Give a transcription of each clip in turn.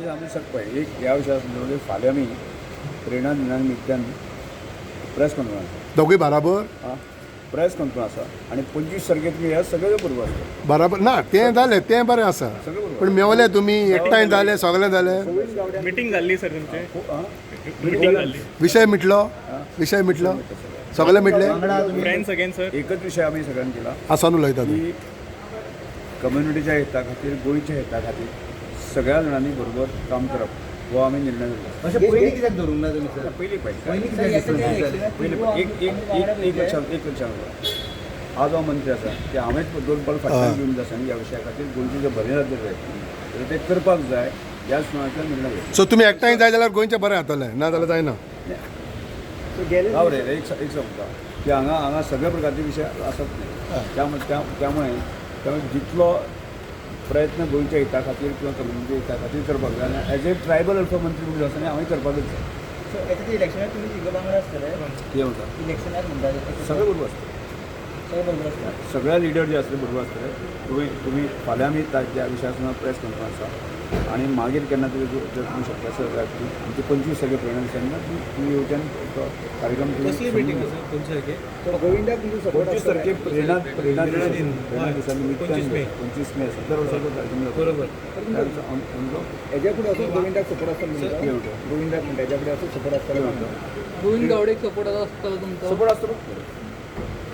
म्हणजे आमी पळय एक ह्या विशया संदर्भात फाल्यां आमी प्रेरणा दिना निमित्यान प्रेस कॉन्फरन्स दोघे बराबर प्रेस कॉन्फरन्स आसा आनी 25 तारखेक तुमी ह्या सगळे बरोबर आसता बराबर ना तें जालें तें बरें आसा सगळे बरोबर पण मेवले तुमी एकठांय जाले सगळें जालें मिटींग जाल्ली सर तुमचे मिटींग जाल्ली विशय मिटलो सगळें मिटले फ्रेंड्स अगेन सर एकच विशय आमी सगळ्यांनी केला आसान उलयता तूं की कम्युनिटीच्या हिता खातीर गोंयच्या हिता खातीर सगळ्या जाणांनी बरोबर काम करप हो आमी निर्णय घेतला अशें पयलीं कित्याक धरूंक ना तुमी सर पयलीं पयलीं कित्याक पयलीं एक लक्षात आज हो मंत्री आसा की हांवेंच दोन पावल फाटल्यान घेवन आसा आनी ह्या विशया खातीर गोंयचे जे बरें राज्य जाय जाल्यार ते करपाक जाय ह्या सुनातल्यान निर्णय घेतला सो तुमी एकठांय जाय जाल्यार गोंयचें बरें जातलें ना जाल्यार जायना राव रे एक सांगता की हांगा सगळ्या प्रकारचे विशय आसत नाही त्यामुळे जितलो प्रयत्न गोंयच्या हिता खातीर किंवा कम्युनिटी हिता खातीर करपाक जाय आनी एज ए ट्रायबल अल्पमंत्री म्हणून आसा आनी हांवें करपाकच जाय सो येता इलेक्शनाक तुमी तिघ वांगडा आसतले कितें म्हणटा इलेक्शनाक म्हणटा सगळे बरोबर आसता सगळे बरोबर आसता सगळ्या लिडर जे आसले बरोबर आसतले तुमी फाल्यां आमी त्या विशयाचो प्रेस कॉन्फरन्स आसा आनी मागीर केन्ना तरी जर तुमी शकता सर आमचे 25 तारखे प्रेरणा दिसांना तुमी येवच्यान तो कार्यक्रम कसली मिटींग आसा 25 तारखे सो गोविंदाक तुमचो सपोर्ट 25 तारखे प्रेरणा दिसा निमित्यान 25 मे आसा दर वर्साचो कार्यक्रम जाता. बरोबर आमचो हेज्या फुडें असो गोविंदाक सपोर्ट आसता कितें म्हणटा म्हणटा? गोविंदाक म्हणटा हेज्या फुडें असो सपोर्ट कितें आसता म्हणटा? गोविंद गावडेक सपोर्ट आसतलो तुमचो सपोर्ट आसता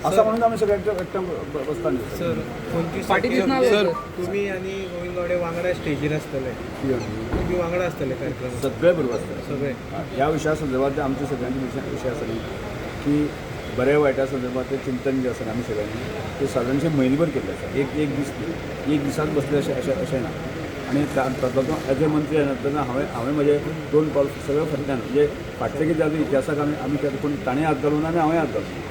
असा म्हणून आमी सगळ्यांच्या एकठांय बसताना सर 25 पार्टी तारखेक दिसना सर सर. तुम्ही आणि गोविंद गावडे वांगडा स्टेजीर आसतले तुम्ही वांगडा आसतले कार्यक्रम सगळे बरोबर आसता सगळे ह्या विशया संदर्भात आमचे सगळ्यांचे विशय आसा की बऱ्या वायटा संदर्भात ते चिंतन जे आसा आमी सगळ्यांनी ते सादारणशे म्हयनभर केल्ले आसा एक दिसात बसले अशें ना आनी तातूंत एज ए मंत्री तेन्ना हांवें म्हजे दोन पावल सगळ्या फाटल्यान म्हणजे फाटले कितें जालें इतिहासाक आमी पूण ताणें हात घालून आनी हांवें हात घालून